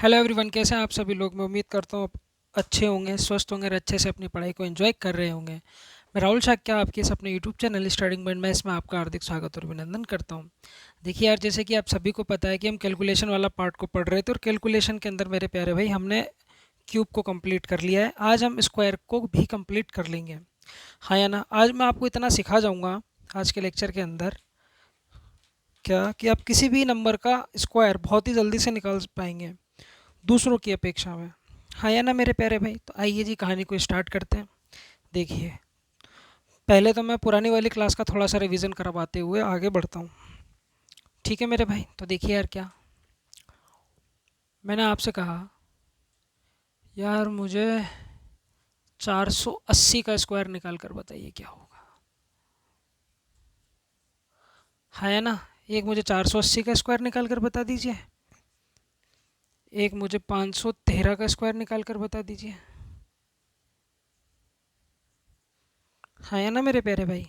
Hello everyone, कैसे हैं आप सभी लोग। मैं उम्मीद करता हूँ आप अच्छे होंगे, स्वस्थ होंगे और अच्छे से अपनी पढ़ाई को एंजॉय कर रहे होंगे। मैं राहुल शाक्या आपके इस अपने यूट्यूब चैनल स्टार्टिंग पॉइंट में इसमें आपका हार्दिक स्वागत और अभिनंदन करता हूँ। देखिए यार, जैसे कि आप सभी को पता है कि हम कैलकुलेशन वाला पार्ट को पढ़ रहे थे और कैलकुलेशन के अंदर मेरे प्यारे भाई हमने क्यूब को कंप्लीट कर लिया है। आज हम स्क्वायर को भी कंप्लीट कर लेंगे, हाँ या ना। आज मैं आपको इतना सिखा जाऊँगा आज के लेक्चर के अंदर, क्या कि आप किसी भी नंबर का स्क्वायर बहुत ही जल्दी से निकाल पाएंगे दूसरों की अपेक्षा में, हाँ या ना मेरे प्यारे भाई। तो आइए जी, कहानी को स्टार्ट करते हैं। देखिए, पहले तो मैं पुरानी वाली क्लास का थोड़ा सा रिवीजन करवाते हुए आगे बढ़ता हूँ, ठीक है मेरे भाई। तो देखिए यार, क्या मैंने आपसे कहा यार, मुझे 480 का स्क्वायर निकाल कर बताइए क्या होगा, हाँ या ना। एक मुझे 480 का स्क्वायर निकाल कर बता दीजिए, एक मुझे 513 का स्क्वायर निकाल कर बता दीजिए, हाँ या ना मेरे प्यारे भाई।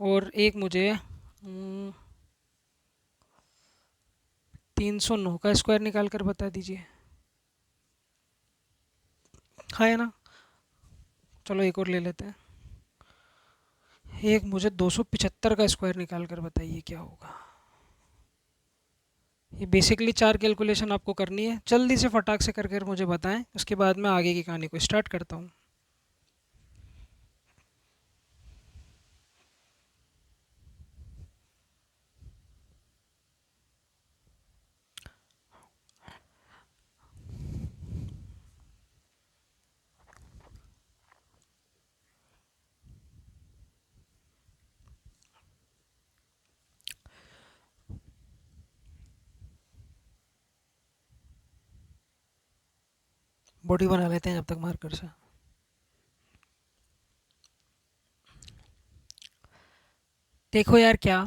और एक मुझे 309 का स्क्वायर निकाल कर बता दीजिए, हाँ या ना। चलो एक और ले लेते हैं, एक मुझे 275 का स्क्वायर निकाल कर बताइए क्या होगा। ये बेसिकली चार कैलकुलेशन आपको करनी है, जल्दी से फटाक से करके मुझे बताएं, उसके बाद मैं आगे की कहानी को स्टार्ट करता हूँ। बॉडी बना लेते हैं जब तक मार्कर से। देखो यार, क्या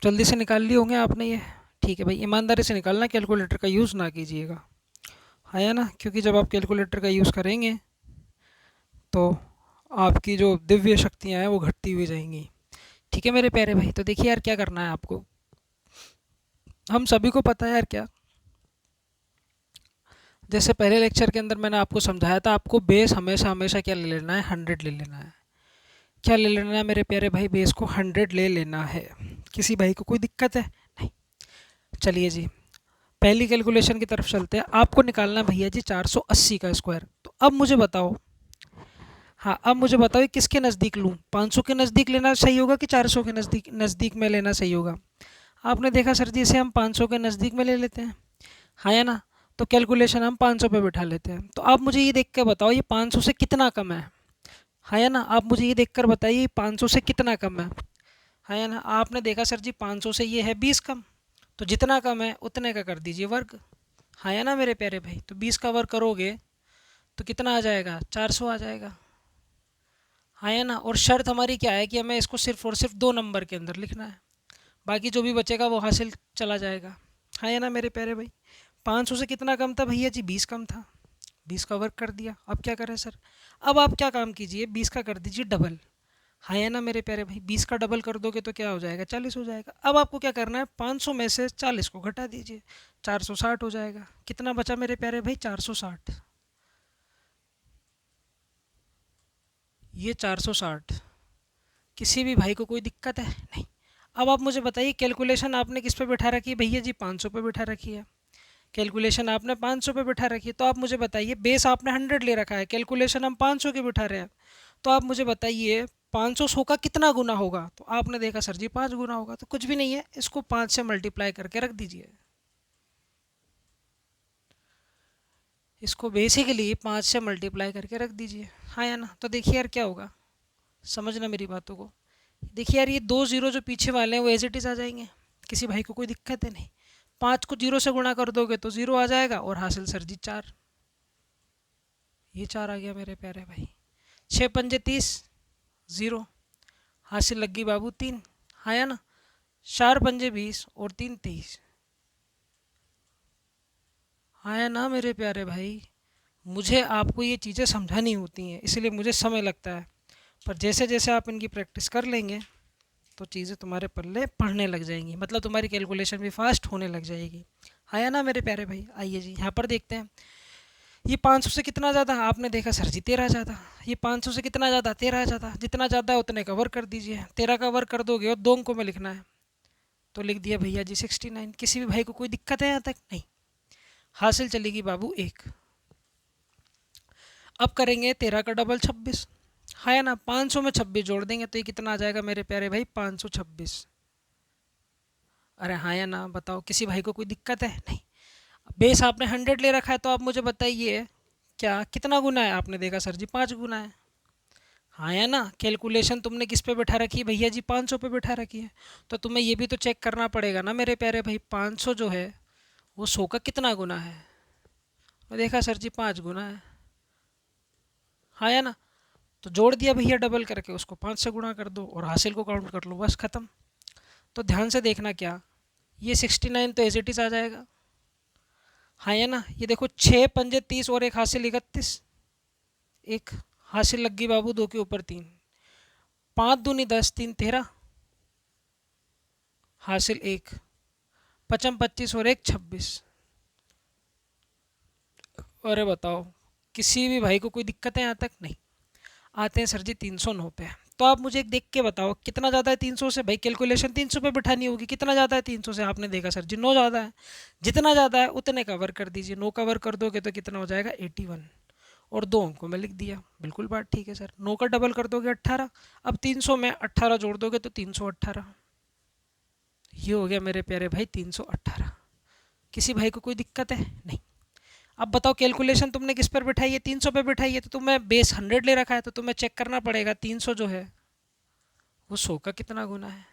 जल्दी से निकाल लिए होंगे आपने ये, ठीक है भाई। ईमानदारी से निकालना, कैलकुलेटर का यूज़ ना कीजिएगा, हाँ या ना, क्योंकि जब आप कैलकुलेटर का यूज़ करेंगे तो आपकी जो दिव्य शक्तियाँ हैं वो घटती हुई जाएंगी, ठीक है मेरे प्यारे भाई। तो देखिए यार, क्या करना है आपको। हम सभी को पता है यार, क्या जैसे पहले लेक्चर के अंदर मैंने आपको समझाया था, आपको बेस हमेशा हमेशा क्या ले लेना है, 100 ले लेना है। क्या ले लेना है मेरे प्यारे भाई, बेस को 100 ले लेना है। किसी भाई को कोई दिक्कत है? नहीं। चलिए जी, पहली कैलकुलेशन की तरफ चलते हैं। आपको निकालना है भैया जी 480 का स्क्वायर। तो अब मुझे बताओ, हाँ अब मुझे बताओ ये किसके नज़दीक लूँ, 500 के नज़दीक लेना सही होगा कि 400 के नज़दीक नज़दीक में लेना सही होगा। आपने देखा सर जी, इसे हम 500 के नज़दीक में ले लेते हैं, हाँ या ना। तो कैलकुलेशन हम 500 पे बिठा लेते हैं। तो आप मुझे ये देख के बताओ, ये 500 से कितना कम है, हाँ या ना। आप मुझे ये देखकर बताइए 500 से कितना कम है, हाँ या ना। आपने देखा सर जी 500 से ये है 20 कम, तो जितना कम है उतने का कर दीजिए वर्ग, हाँ या ना मेरे प्यारे भाई। तो 20 का वर्ग करोगे तो कितना आ जाएगा, 400 आ जाएगा, हाँ या ना। और शर्त हमारी क्या है कि हमें इसको सिर्फ और सिर्फ दो नंबर के अंदर लिखना है, बाकी जो भी बचेगा वो हासिल चला जाएगा, हाँ या ना मेरे प्यारे भाई। 500 से कितना कम था भैया जी, 20 कम था, 20 का वर्ग कर दिया। अब क्या करें सर, अब आप क्या काम कीजिए, 20 का कर दीजिए डबल, हाँ या ना मेरे प्यारे भाई। 20 का डबल कर दोगे तो क्या हो जाएगा, 40 हो जाएगा। अब आपको क्या करना है, 500 में से 40 को घटा दीजिए, 460 हो जाएगा। कितना बचा मेरे प्यारे भाई, 460। ये 460, किसी भी भाई को कोई दिक्कत है? नहीं। अब आप मुझे बताइए, कैलकुलेशन आपने किस पे बिठा रखी है भैया जी, 500 पे बिठा रखी है। कैलकुलेशन आपने 500 पे बिठा रखी है, तो आप मुझे बताइए, बेस आपने 100 ले रखा है, कैलकुलेशन हम 500 की बिठा रहे हैं। तो आप मुझे बताइए 500 का कितना गुना होगा। तो आपने देखा सर जी 5 गुना होगा, तो कुछ भी नहीं है, इसको 5 से मल्टीप्लाई करके रख दीजिए। इसको बेसिकली 5 से मल्टीप्लाई करके रख दीजिए, हाँ या ना। तो देखिए यार क्या होगा, समझना मेरी बातों को। देखिए यार, ये दो जीरो जो पीछे वाले हैं वो एज इट इज़ आ जाएंगे, किसी भाई को कोई दिक्कत है? नहीं। 5 को जीरो से गुणा कर दोगे तो जीरो आ जाएगा, और हासिल सर जी 4, ये 4 आ गया मेरे प्यारे भाई। 6 पंजे 30, ज़ीरो, हासिल लग गई बाबू 3, हाँ या ना। 4 पंजे 20 और 3 23, हाँ या ना मेरे प्यारे भाई। मुझे आपको ये चीज़ें समझानी होती हैं, इसलिए मुझे समय लगता है, पर जैसे जैसे आप इनकी प्रैक्टिस कर लेंगे तो चीज़ें तुम्हारे पल्ले पढ़ने लग जाएंगी, मतलब तुम्हारी कैलकुलेशन भी फास्ट होने लग जाएगी, आया ना मेरे प्यारे भाई। आइए जी यहाँ पर देखते हैं, ये 500 से कितना ज़्यादा, आपने देखा सर जी 13 ज़्यादा। ये 500 से कितना ज़्यादा, 13 ज़्यादा। जितना ज़्यादा है उतने का वर्क कर दीजिए, 13 का वर्क कर दोगे और 2 अंकों में लिखना है, तो लिख दिया भैया जी 69। किसी भी भाई को कोई दिक्कत है यहाँ तक? नहीं। हासिल चलेगी बाबू 1। अब करेंगे 13 का डबल 26, है ना। 500 में 26 जोड़ देंगे तो ये कितना आ जाएगा मेरे प्यारे भाई, 526। अरे हाँ या ना बताओ, किसी भाई को कोई दिक्कत है? नहीं। बेस आपने 100 ले रखा है, तो आप मुझे बताइए क्या कितना गुना है? आपने देखा सर जी 5 गुना है। हाँ या ना। कैलकुलेशन तुमने किस पे बैठा रखी है भैया जी? 500 पे बैठा रखी है। तो तुम्हें ये भी तो चेक करना पड़ेगा ना मेरे प्यारे भाई, 500 जो है वो 100 का कितना गुना है? मैं देखा सर जी 5 गुना है। हाँ या ना। तो जोड़ दिया भैया डबल करके, उसको 5 से गुणा कर दो और हासिल को काउंट कर लो, बस ख़त्म। तो ध्यान से देखना, क्या ये 69 तो एज इट इज़ आ जाएगा। हाँ या ना। ये देखो 6 पंजे 30 और एक हासिल 31, एक हासिल लग गई बाबू 2 के ऊपर 3। 5 दूनी 10, 3 13, हासिल 1, पचम 25 और एक 26। अरे बताओ, किसी भी भाई को कोई दिक्कत है यहाँ तक? नहीं। आते हैं सर जी 309 पे। तो आप मुझे एक देख के बताओ कितना ज़्यादा है 300 से? भाई कैलकुलेशन 300 पे बिठानी होगी। कितना ज़्यादा है 300 से? आपने देखा सर जी 9 ज़्यादा है। जितना ज़्यादा है उतने कवर कर दीजिए। 9 कवर कर दोगे तो कितना हो जाएगा, 81। और 2 अंकों में लिख दिया, बिल्कुल बात ठीक है सर। 9 का डबल कर दोगे 18। अब 300 में 18 जोड़ दोगे तो 318। ये हो गया मेरे प्यारे भाई 318। किसी भाई को कोई दिक्कत है? नहीं। अब बताओ, कैलकुलेशन तुमने किस पर बिठाई है? 300 पे बिठाई है। तो तुम्हें बेस 100 ले रखा है, तो तुम्हें चेक करना पड़ेगा 300 जो है वो 100 का कितना गुना है।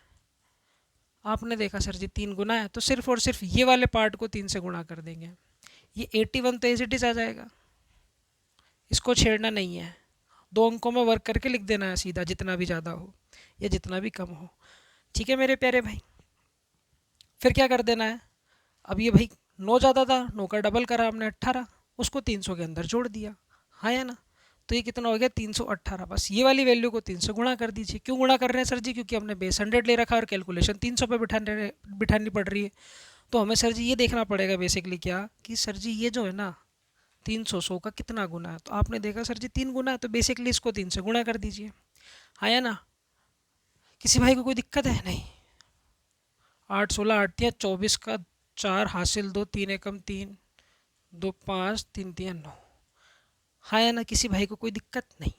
आपने देखा सर जी 3 गुना है, तो सिर्फ और सिर्फ ये वाले पार्ट को 3 से गुणा कर देंगे। ये 81 तो एज इट इज़ आ जाएगा, इसको छेड़ना नहीं है। 2 अंकों में वर्क करके लिख देना है सीधा, जितना भी ज़्यादा हो या जितना भी कम हो। ठीक है मेरे प्यारे भाई। फिर क्या कर देना है, अब ये भाई 9 ज़्यादा था, 9 का डबल करा हमने 18, उसको 300 के अंदर जोड़ दिया। हाँ या ना। तो ये कितना हो गया, 318। बस ये वाली वैल्यू को 3 से गुणा कर दीजिए। क्यों गुणा कर रहे हैं सर जी? क्योंकि हमने बेस 100 ले रखा है और कैलकुलेशन 300 पे बिठानी पड़ रही है। तो हमें सर जी ये देखना पड़ेगा बेसिकली क्या, कि सर जी ये जो है ना 300 100 का कितना गुना है? तो आपने देखा सर जी 3 गुना है, तो बेसिकली इसको 3 से गुणा कर दीजिए। हाँ या ना। किसी भाई को कोई दिक्कत है? नहीं। 8 16 8 या 24 का 4 हासिल 2, 3 एकम 3, 2 5, 3 3 9। हाँ या ना। किसी भाई को कोई दिक्कत? नहीं।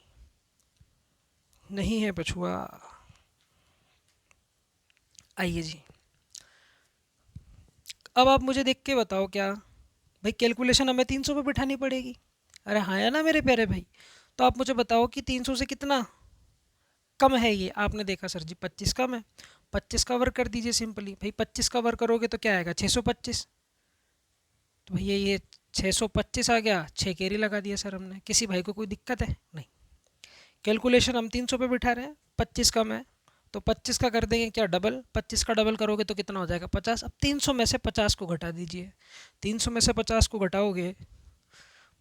नहीं है पछुआ। आइए जी, अब आप मुझे देख के बताओ, क्या भाई कैलकुलेशन हमें 300 पे बिठानी पड़ेगी? अरे हाँ या ना मेरे प्यारे भाई। तो आप मुझे बताओ कि 300 से कितना कम है ये? आपने देखा सर जी 25 कम है। 25 का वर्क कर दीजिए सिंपली। भाई 25 का वर्क करोगे तो क्या आएगा, 625। तो भैया ये 625 आ गया, 6 कैरी लगा दिया सर हमने। किसी भाई को कोई दिक्कत है? नहीं। कैलकुलेशन हम 300 पे बिठा रहे हैं, 25 कम है, तो 25 का कर देंगे क्या, डबल। 25 का डबल करोगे तो कितना हो जाएगा, 50। अब 300 में से 50 को घटा दीजिए। 300 में से 50 को घटाओगे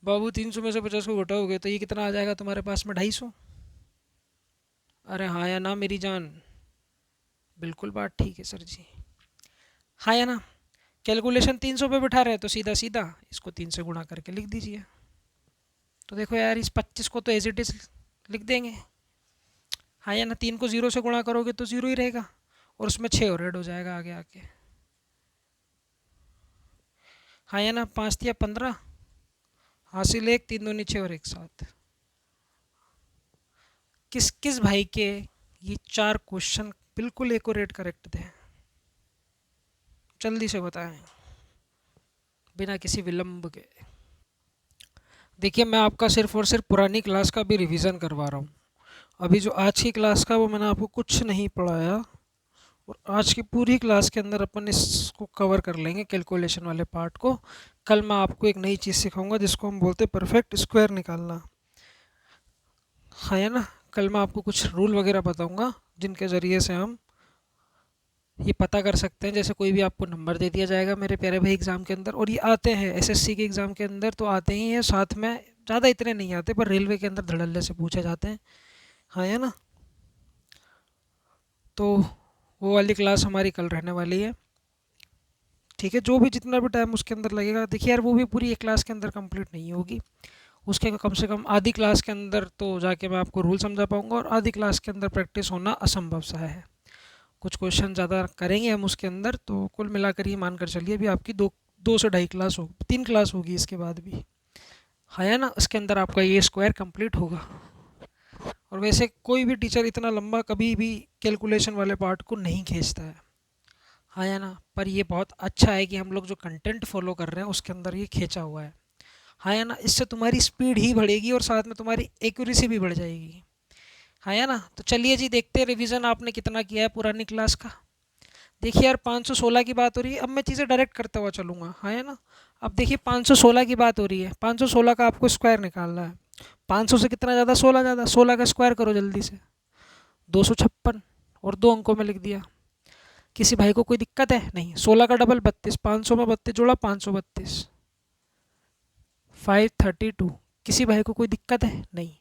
बाबू, 300 में से 50 को घटाओगे तो ये कितना आ जाएगा तुम्हारे पास में, 250। अरे हाँ या ना मेरी जान? बिल्कुल बात ठीक है सर जी। हाँ या ना। कैलकुलेशन 300 पे बिठा रहे हैं, तो सीधा सीधा इसको 3 से गुणा करके लिख दीजिए। तो देखो यार, इस 25 को तो एज इट इज़ लिख देंगे। हाँ या ना। 3 को 0 से गुणा करोगे तो 0 ही रहेगा, और उसमें 6 और ऐड हो जाएगा आगे आके। हाँ या ना। 5 या 15, हासिल 1, 3 दूनी 6 और एक 7। किस किस भाई के ये 4 क्वेश्चन बिल्कुल एक्यूरेट करेक्ट थे? जल्दी से बताएं, बिना किसी विलंब के। देखिए, मैं आपका सिर्फ और सिर्फ पुरानी क्लास का भी रिवीजन करवा रहा हूँ। अभी जो आज की क्लास का वो मैंने आपको कुछ नहीं पढ़ाया, और आज की पूरी क्लास के अंदर अपन इसको कवर कर लेंगे, कैलकुलेशन वाले पार्ट को। कल मैं आपको एक नई चीज़ सिखाऊंगा जिसको हम बोलते हैं परफेक्ट स्क्वायर निकालना। है ना। कल मैं आपको कुछ रूल वगैरह बताऊंगा जिनके ज़रिए से हम ये पता कर सकते हैं। जैसे कोई भी आपको नंबर दे दिया जाएगा मेरे प्यारे भाई एग्ज़ाम के अंदर, और ये आते हैं एसएससी के एग्ज़ाम के अंदर तो आते ही हैं, साथ में ज़्यादा इतने नहीं आते, पर रेलवे के अंदर धड़ल्ले से पूछे जाते हैं। हाँ है ना। तो वो वाली क्लास हमारी कल रहने वाली है। ठीक है, जो भी जितना भी टाइम उसके अंदर लगेगा, देखिए यार वो भी पूरी एक क्लास के अंदर कंप्लीट नहीं होगी, उसके कम से कम आधी क्लास के अंदर तो जाके मैं आपको रूल समझा पाऊँगा, और आधी क्लास के अंदर प्रैक्टिस होना असंभव सा है। कुछ क्वेश्चन ज़्यादा करेंगे हम उसके अंदर, तो कुल मिलाकर ये मानकर चलिए अभी आपकी दो से ढाई क्लास हो, 3 क्लास होगी इसके बाद भी, है ना। इसके अंदर आपका ये स्क्वायर कंप्लीट होगा। और वैसे कोई भी टीचर इतना लंबा कभी भी कैलकुलेशन वाले पार्ट को नहीं खींचता है ना। पर ये बहुत अच्छा है कि हम लोग जो कंटेंट फॉलो कर रहे हैं उसके अंदर ये खींचा हुआ है ना। इससे तुम्हारी स्पीड ही बढ़ेगी और साथ में तुम्हारी एक्यूरेसी भी बढ़ जाएगी, है ना। तो चलिए जी देखते हैं रिवीजन आपने कितना किया है पुरानी क्लास का। देखिए यार 516 की बात हो रही है, अब मैं चीज़ें डायरेक्ट करता हुआ चलूँगा, है ना। अब देखिए 516 की बात हो रही है, 516 का आपको स्क्वायर निकालना है। 500 से कितना ज़्यादा, 16 ज़्यादा, 16 का स्क्वायर करो जल्दी से, 256, और 2 अंकों में लिख दिया। किसी भाई को कोई दिक्कत है? नहीं। 16 का डबल 32, 500 में 32 जोड़ा 532, 532। किसी भाई को कोई दिक्कत है? नहीं।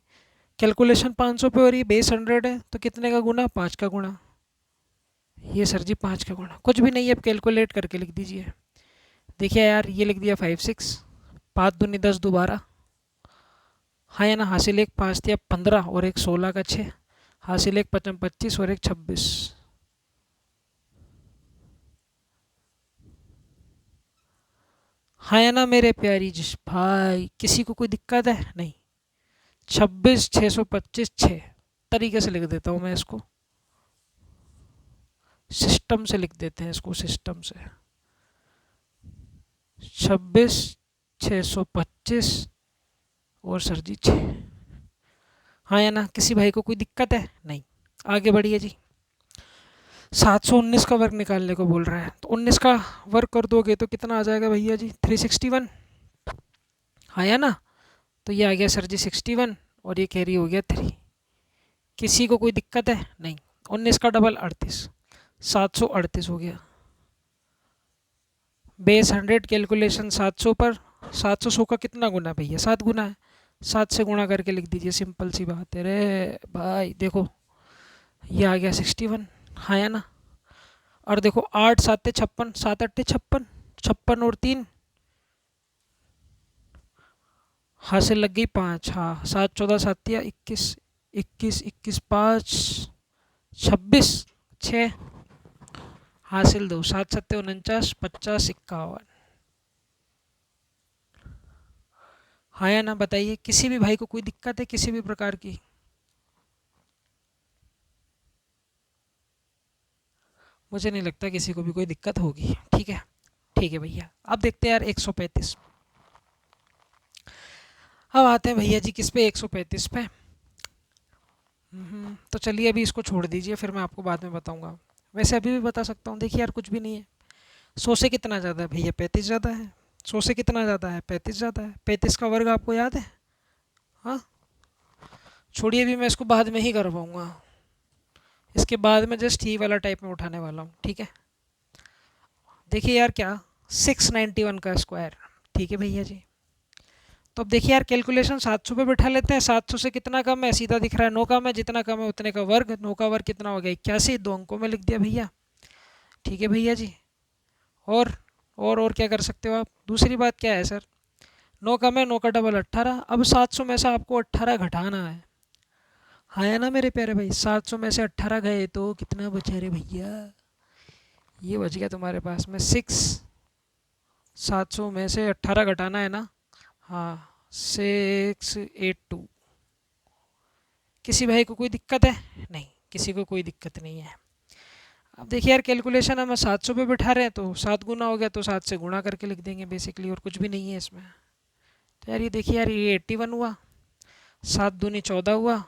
कैलकुलेशन 500 पे हो रही है, बेस 100 है, तो कितने का गुना? 5 का गुना। ये सर जी 5 का गुना कुछ भी नहीं है, अब कैलकुलेट करके लिख दीजिए। देखिए यार ये लिख दिया 5 6, 5 दूनी 10 दोबारा, है ना। हासिल एक 5 दिया 15, और एक 16 का 6, हासिल एक 55 25, और एक 26। है ना मेरे प्यारी जिस भाई, किसी को कोई दिक्कत है? नहीं। 26 625 6 तरीके से लिख देता हूँ मैं इसको, सिस्टम से लिख देते हैं इसको, सिस्टम से। 26 625 और सर जी 6, हाँ या ना। किसी भाई को कोई दिक्कत है? नहीं। आगे बढ़िए जी। 719 का वर्ग निकालने को बोल रहा है, तो 19 का वर्ग कर दोगे तो कितना आ जाएगा भैया जी? 361, हाँ या ना। तो ये आ गया सर जी 61, और ये कैरी हो गया 3। किसी को कोई दिक्कत है? नहीं। 19 का डबल 38, 738 हो गया। बेस 100 कैलकुलेशन 700 पर, 700 का कितना गुना भैया? 7 गुना है, 7 से गुणा करके लिख दीजिए, सिंपल सी बात है रे भाई। देखो ये आ गया 61, हाँ या ना। और देखो 8 7 56, 7 8 56, 56 और 3, हासिल लग गई 5, हाँ। 7 14 7 या 21, 21 21 5 26 6, हासिल 2, 7 7 49 50 51, हाँ या ना। बताइए किसी भी भाई को कोई दिक्कत है किसी भी प्रकार की? मुझे नहीं लगता किसी को भी कोई दिक्कत होगी, ठीक है। ठीक है भैया, अब देखते हैं यार 135। अब आते हैं भैया जी किस पे? 135 पे। तो चलिए अभी इसको छोड़ दीजिए, फिर मैं आपको बाद में बताऊंगा। वैसे अभी भी बता सकता हूँ, देखिए यार कुछ भी नहीं है। 100 से कितना ज़्यादा है भैया? 35 ज़्यादा है। 100 से कितना ज़्यादा है? 35 ज़्यादा है। 35 का वर्ग आपको याद है? हाँ, छोड़िए, अभी मैं इसको बाद में ही कर पाऊँगा, इसके बाद में जस्ट ही वाला टाइप में उठाने वाला हूँ, ठीक है। देखिए यार क्या, 691 का स्क्वायर, ठीक है भैया जी। तो अब देखिए यार कैलकुलेशन 700 पे बैठा लेते हैं। 700 से कितना कम है? सीधा दिख रहा है 9 कम है, जितना कम है उतने का वर्ग। 9 का वर्ग कितना हो गया? 81, 2 अंकों में लिख दिया भैया, ठीक है भैया जी। और और क्या कर सकते हो आप? दूसरी बात क्या है सर? 9 कम है, 9 का डबल 18। अब 700 में से आपको 18 घटाना है, हाँ है ना मेरे प्यारे भाई। 700 में से 18 गए तो कितना बचा रे भैया? ये बच गया तुम्हारे पास में 6। 700 में से 18 घटाना है ना, हाँ, 682। किसी भाई को कोई दिक्कत है? नहीं, किसी को कोई दिक्कत नहीं है। अब देखिए यार कैलकुलेशन हम 700 पे बिठा रहे हैं, तो 7 गुना हो गया तो 7 से गुणा करके लिख देंगे बेसिकली, और कुछ भी नहीं है इसमें। तो यार ये देखिए यार, ये 81 हुआ, 7 दूनी 14 हुआ,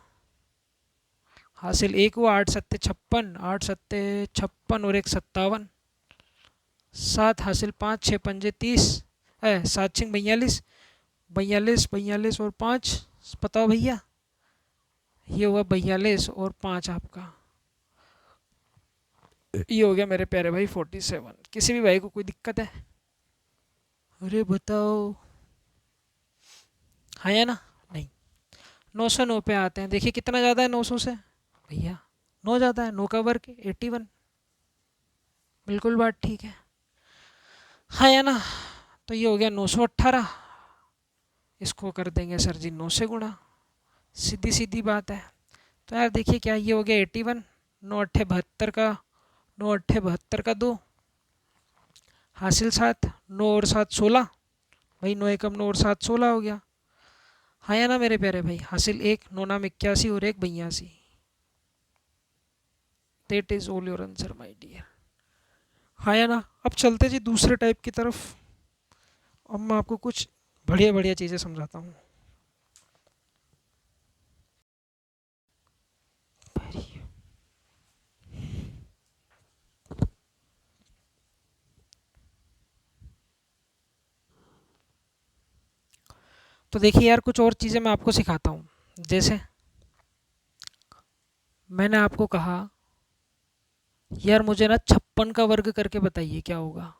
हासिल 1 हुआ, 8 सत्ते 56, 8 सत्ते 56 और 1 57, 7 हासिल 5, 6 पंजे 30, 7 6 42, 42 42 और 5, बताओ भैया। ये हुआ 42 और 5 आपका, ये हो गया मेरे प्यारे भाई 47। किसी भी भाई को कोई दिक्कत है? अरे बताओ, हाँ या ना? नहीं। 909 पे आते हैं। देखिए कितना ज़्यादा है 900 से भैया? 9 ज़्यादा है। 9 का वर्ग 81, बिल्कुल बात ठीक है। हाँ या ना। तो ये हो गया 918, इसको कर देंगे सर जी 9 से गुणा, सीधी सीधी बात है। तो यार देखिए क्या ये हो गया 81, 9 अट्ठे 72 का, 9 अट्ठे 72 का 2, हासिल 7, 9 और 7 16, भाई 9 एकम 9 और 7 16 हो गया। हाँ या ना मेरे प्यारे भाई, हासिल 1, 9 नाम 81 और 1 82। That is all your answer my dear. हाँ या ना। अब चलते जी दूसरे टाइप की तरफ। अब मैं आपको कुछ बढ़िया बढ़िया चीज़ें समझाता हूँ। तो देखिए यार कुछ और चीज़ें मैं आपको सिखाता हूँ। जैसे मैंने आपको कहा यार मुझे ना 56 का वर्ग करके बताइए क्या होगा।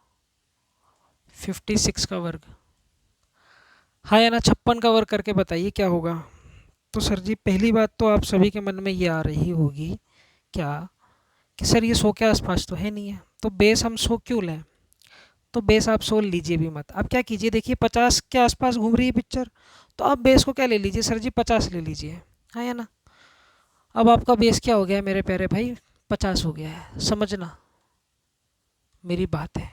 56 का वर्ग। हाँ या ना, 56 का वर्ग करके बताइए क्या होगा। तो सर जी पहली बात तो आप सभी के मन में ये आ रही होगी क्या कि सर ये 100 के आसपास तो है नहीं है, तो बेस हम 100 क्यों लें। तो बेस आप 100 लीजिए भी मत, आप क्या कीजिए, देखिए 50 के आसपास घूम रही है पिक्चर, तो आप बेस को क्या ले लीजिए सर जी, 50 ले लीजिए। हाँ या ना। अब आपका बेस क्या हो गया है मेरे प्यारे भाई, 50 हो गया है, समझना मेरी बात है।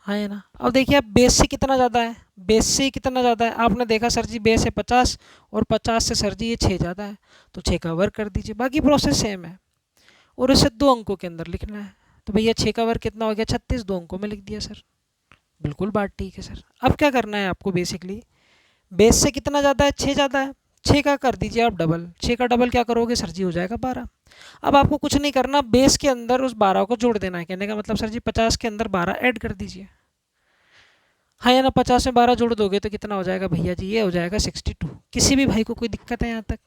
हाँ है ना। अब देखिए अब बेस से कितना ज़्यादा है, बेस से कितना ज़्यादा है, आपने देखा सर जी बेस है 50 और 50 से सर जी ये 6 ज़्यादा है, तो 6 का वर्ग कर दीजिए, बाकी प्रोसेस सेम है। और इसे 2 अंकों के अंदर लिखना है, तो भैया 6 का वर्ग कितना हो गया 36, 2 अंकों में लिख दिया सर। बिल्कुल बात ठीक है सर। अब क्या करना है आपको, बेसिकली बेस से कितना ज़्यादा है, 6 ज़्यादा है, 6 का कर दीजिए आप डबल, 6 का डबल क्या करोगे सर जी, हो जाएगा 12। अब आपको कुछ नहीं करना, बेस के अंदर उस 12 को जोड़ देना है, कहने का मतलब सर जी 50 के अंदर 12 ऐड कर दीजिए। हाँ या ना, 50 में 12 जोड़ दोगे तो कितना हो जाएगा भैया जी, ये हो जाएगा 62। किसी भी भाई को कोई दिक्कत है यहाँ तक?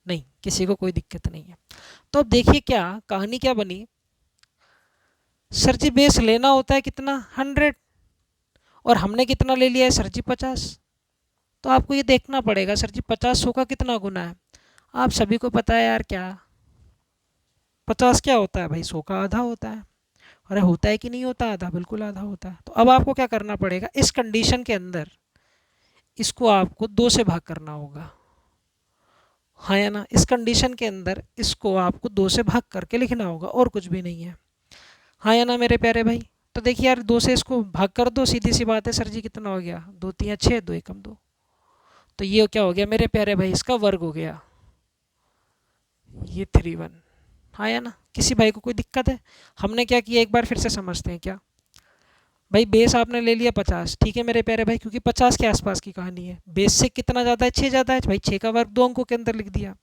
नहीं, किसी को कोई दिक्कत नहीं है। तो अब देखिए क्या कहानी क्या बनी, सर जी बेस लेना होता है कितना 100, और हमने कितना ले लिया है सर जी 50। तो आपको ये देखना पड़ेगा सर जी 50 100 का कितना गुना है। आप सभी को पता है यार क्या, 50 क्या होता है भाई, 100 का आधा होता है। अरे होता है कि नहीं होता आधा, बिल्कुल आधा होता है। तो अब आपको क्या करना पड़ेगा, इस कंडीशन के अंदर इसको आपको 2 से भाग करना होगा। हाँ या ना, इस कंडीशन के अंदर इसको आपको 2 से भाग करके लिखना होगा, और कुछ भी नहीं है। हाँ या ना मेरे प्यारे भाई। तो देखिए यार 2 से इसको भाग कर दो, सीधी सी बात है सर जी, कितना हो गया 2 3 6, 2 एकम 2। तो ये क्या हो गया मेरे प्यारे भाई, इसका वर्ग हो गया ये 31। हाँ या ना, किसी भाई को कोई दिक्कत है? हमने क्या किया एक बार फिर से समझते हैं क्या। भाई बेस आपने ले लिया 50, ठीक है मेरे प्यारे भाई, क्योंकि 50 के आसपास की कहानी है। बेस से कितना ज़्यादा है, 6 ज़्यादा है भाई, 6 का वर्ग 2 अंकों के अंदर लिख दिया।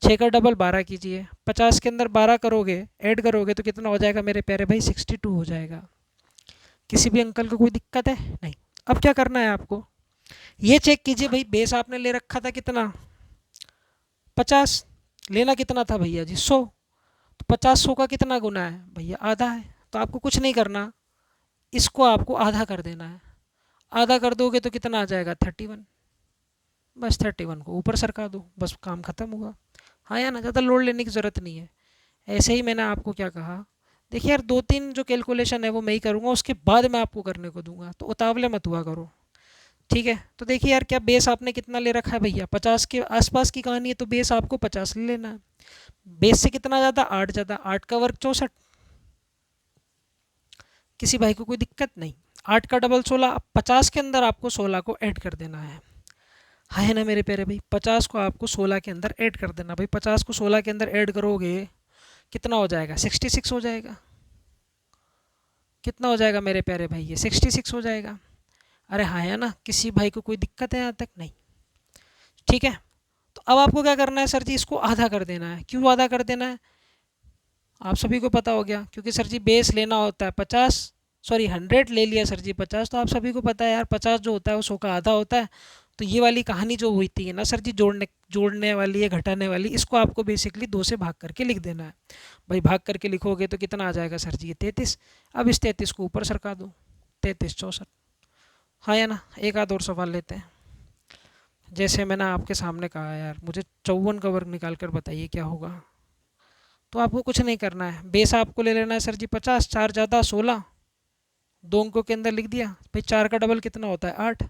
6 का डबल 12 कीजिए, 50 के अंदर 12 करोगे, ऐड करोगे तो कितना हो जाएगा मेरे प्यारे भाई, 62 हो जाएगा। किसी भी अंकल को कोई दिक्कत है? नहीं। अब क्या करना है आपको, ये चेक कीजिए भाई, बेस आपने ले रखा था कितना 50, लेना कितना था भैया जी 100, तो 50 100 का कितना गुना है भैया, आधा है। तो आपको कुछ नहीं करना, इसको आपको आधा कर देना है। आधा कर दोगे तो कितना आ जाएगा 31, बस 31 को ऊपर सरका दो, बस काम ख़त्म हुआ। हाँ या ना, ज़्यादा लोड लेने की ज़रूरत नहीं है। ऐसे ही मैंने आपको क्या कहा, देखिए यार 2 3 जो कैलकुलेशन है वो मैं ही करूँगा, उसके बाद मैं आपको करने को दूंगा, तो उतावले मत हुआ करो, ठीक है। तो देखिए यार क्या बेस आपने कितना ले रखा है भैया, 50 के आसपास की कहानी है, तो बेस आपको 50 ले लेना है। बेस से कितना ज़्यादा, 8 ज़्यादा, 8 का वर्ग 64। किसी भाई को कोई दिक्कत नहीं। 8 का डबल 16, 50 के अंदर आपको 16 को ऐड कर देना है। हाँ है ना मेरे प्यारे भाई, 50 को आपको 16 के अंदर ऐड कर देना। भाई 50 को 16 के अंदर ऐड करोगे कितना हो जाएगा, 66 हो जाएगा। कितना हो जाएगा मेरे प्यारे भाई, ये 66 हो जाएगा। अरे हाँ है ना, किसी भाई को कोई दिक्कत है यहाँ तक? नहीं, ठीक है। तो अब आपको क्या करना है सर जी, इसको आधा कर देना है। क्यों आधा कर देना है, आप सभी को पता हो गया, क्योंकि सर जी बेस लेना होता है 50, सॉरी 100 ले लिया सर जी 50, तो आप सभी को पता है यार 50 जो होता है वो 100 का आधा होता है। तो ये वाली कहानी जो हुई थी ना सर जी, जोड़ने जोड़ने वाली या घटाने वाली, इसको आपको बेसिकली 2 से भाग करके लिख देना है। भाई भाग करके लिखोगे तो कितना आ जाएगा सर जी, ये 33। अब इस 33 को ऊपर सरका दो, 33 64। हाँ या ना, एक आध और सवाल लेते हैं। जैसे मैंने आपके सामने कहा यार मुझे 54 का वर्ग निकाल कर बताइए क्या होगा। तो आपको कुछ नहीं करना है, बेस आपको ले लेना है सर जी 50, 4 ज़्यादा 16, दो अंकों के अंदर लिख दिया भाई। 4 का डबल कितना होता है 8।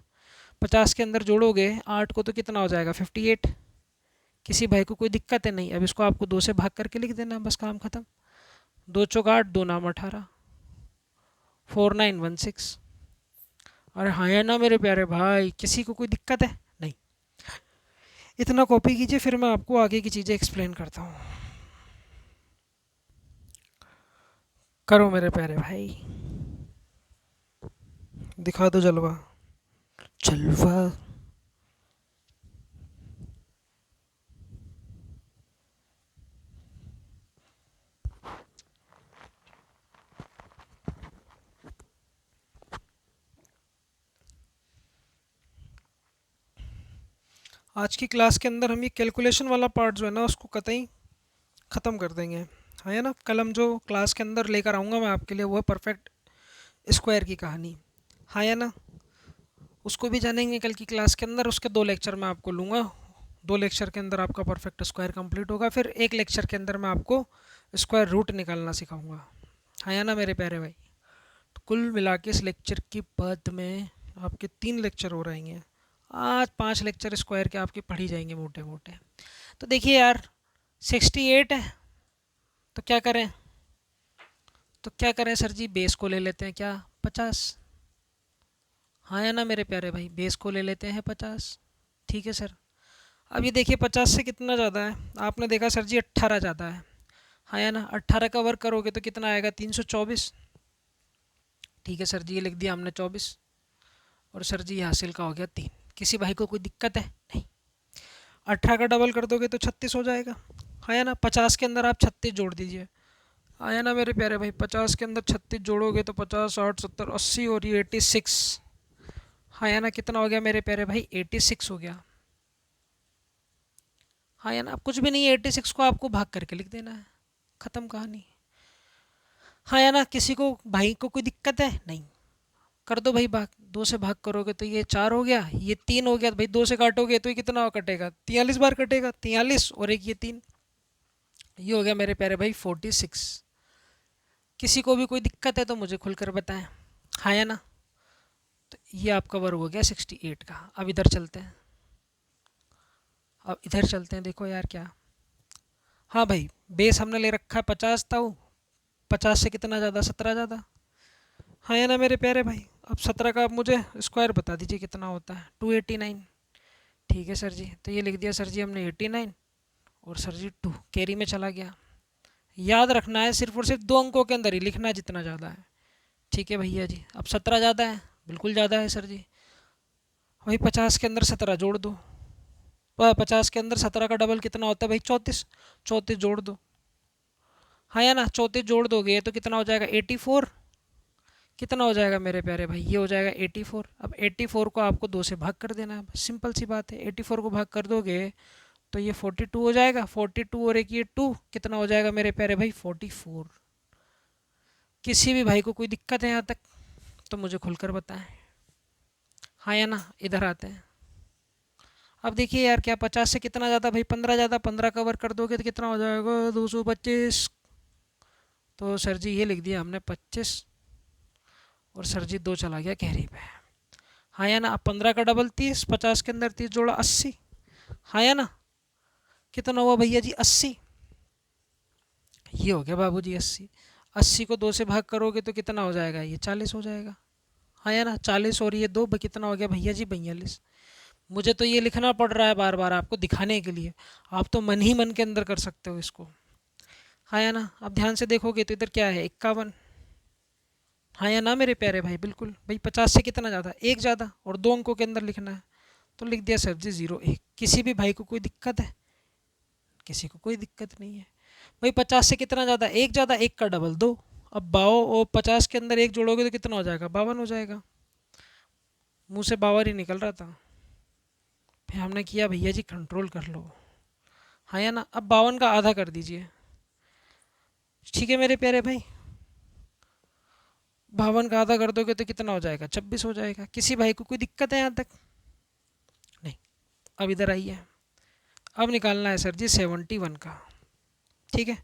50 के अंदर जोड़ोगे 8 को तो कितना हो जाएगा 58। किसी भाई को कोई दिक्कत है नहीं। अब इसको आपको 2 से भाग करके लिख देना, बस काम खत्म। 2 चौक 8, 2 नाम 18, 4916। अरे हाँ या ना मेरे प्यारे भाई, किसी को कोई दिक्कत है नहीं। इतना कॉपी कीजिए, फिर मैं आपको आगे की चीज़ें एक्सप्लेन करता हूँ। करो मेरे प्यारे भाई, दिखा दो जलवा जलवा। आज की क्लास के अंदर हम ये कैलकुलेशन वाला पार्ट जो है ना उसको कतई ख़त्म कर देंगे। हाँ या ना, कल हम जो क्लास के अंदर लेकर आऊँगा मैं आपके लिए वो है परफेक्ट स्क्वायर की कहानी। हाँ या ना, उसको भी जानेंगे कल की क्लास के अंदर। उसके 2 लेक्चर मैं आपको लूँगा। 2 लेक्चर के अंदर आपका परफेक्ट स्क्वायर कंप्लीट होगा। फिर एक लेक्चर के अंदर मैं आपको स्क्वायर रूट निकालना सिखाऊंगा। हाँ या ना मेरे प्यारे भाई। तो कुल मिला के इस लेक्चर के बाद में आपके 3 लेक्चर हो रहेंगे। आज 5 लेक्चर स्क्वायर के आपके पढ़ ही जाएंगे मोटे मोटे। तो देखिए यार, 68 है तो क्या करें, सर जी, बेस को ले लेते हैं क्या 50। हाँ या ना मेरे प्यारे भाई, बेस को ले लेते हैं 50। ठीक है सर। अब ये देखिए 50 से कितना ज़्यादा है, आपने देखा सर जी 18 ज़्यादा है। हाँ या ना, 18 का वर्क करोगे तो कितना आएगा 324। ठीक है सर जी, ये लिख दिया हमने 24। और सर जी ये हासिल का हो गया 3। किसी भाई को कोई दिक्कत है नहीं। 18 का डबल कर दोगे तो 36 हो जाएगा। हाँ या ना, 50 के अंदर आप 36 जोड़ दीजिए। हाँ या ना मेरे प्यारे भाई, 50 के अंदर 36 जोड़ोगे तो 50, 60, 70, 80 और ये 86। हाँ या ना, कितना हो गया मेरे प्यारे भाई 86 हो गया। हाँ या ना, अब कुछ भी नहीं है, 86 को आपको भाग करके लिख देना है, ख़त्म कहानी। हाँ या ना, किसी को भाई को कोई दिक्कत है नहीं। कर दो भाई भाग, 2 से भाग करोगे तो ये 4 हो गया, ये 3 हो गया भाई। 2 से काटोगे तो ये कितना कटेगा 43 बार कटेगा, 43 और एक ये 3। ये हो गया मेरे प्यारे भाई 46। किसी को भी कोई दिक्कत है तो मुझे खुलकर बताएं। हाँ या ना, तो ये आपका वर्ग हो गया 68 का। अब इधर चलते हैं, देखो यार क्या। हाँ भाई, बेस हमने ले रखा है 50 था, वो 50 से कितना ज़्यादा 17 ज़्यादा। हाँ या ना मेरे प्यारे भाई, अब 17 का आप मुझे स्क्वायर बता दीजिए कितना होता है 289। ठीक है सर जी, तो ये लिख दिया सर जी हमने 89 और सर जी 2 कैरी में चला गया। याद रखना है सिर्फ और सिर्फ 2 अंकों के अंदर ही लिखना है जितना ज़्यादा है। ठीक है भैया जी। अब 17 ज़्यादा है, बिल्कुल ज़्यादा है सर जी। भाई 50 के अंदर 17 जोड़ दो। 50 के अंदर 17 का डबल कितना होता है भाई 34। 34 जोड़ दो। हाँ या ना, 34 जोड़ दोगे तो कितना हो जाएगा 84। कितना हो जाएगा मेरे प्यारे भाई, ये हो जाएगा 84। अब 84 को आपको 2 से भाग कर देना है, सिंपल सी बात है। 84 को भाग कर दोगे तो ये 42 हो जाएगा। 42 और एक ये 2 कितना हो जाएगा मेरे प्यारे भाई 44। किसी भी भाई को कोई दिक्कत है यहाँ तक तो मुझे खुलकर बताएं। हाँ या ना, इधर आते हैं। अब देखिए यार क्या, 50 से कितना ज़्यादा भाई 15 ज़्यादा। 15 कवर कर दोगे तो कितना हो जाएगा 225। तो सर जी ये लिख दिया हमने 25 और सर जी 2 चला गया कैरी पे। हाँ या ना, अब 15 का डबल 30, 50 के अंदर 30 जोड़ा 80। हाँ या ना, कितना हुआ भैया जी 80। ये हो गया बाबू जी 80। 80 को 2 से भाग करोगे तो कितना हो जाएगा, ये 40 हो जाएगा। हाँ या ना, 40 और ये 2 कितना हो गया भैया जी 42। मुझे तो ये लिखना पड़ रहा है बार बार आपको दिखाने के लिए, आप तो मन ही मन के अंदर कर सकते हो इसको। हाँ या ना, अब ध्यान से देखोगे तो इधर क्या है 51। हाँ या ना मेरे प्यारे भाई, बिल्कुल भाई 50 से कितना ज़्यादा, एक ज़्यादा और 2 अंकों के अंदर लिखना है। तो लिख दिया सर जी 01। किसी भी भाई को कोई दिक्कत है, किसी को कोई दिक्कत नहीं है भाई। 50 से कितना ज़्यादा, एक ज़्यादा, एक का डबल 2। अब 50 के अंदर एक जोड़ोगे तो कितना हो जाएगा 52 हो जाएगा। मुँह से बावर ही निकल रहा था, फिर हमने किया भैया जी कंट्रोल कर लो। हाँ या ना, अब 52 का आधा कर दीजिए। ठीक है मेरे प्यारे भाई, 52 का आधा कर दोगे तो कितना हो जाएगा 26 हो जाएगा। किसी भाई को कोई दिक्कत है यहाँ तक नहीं। अब इधर आइए, अब निकालना है सर जी 71 का। ठीक है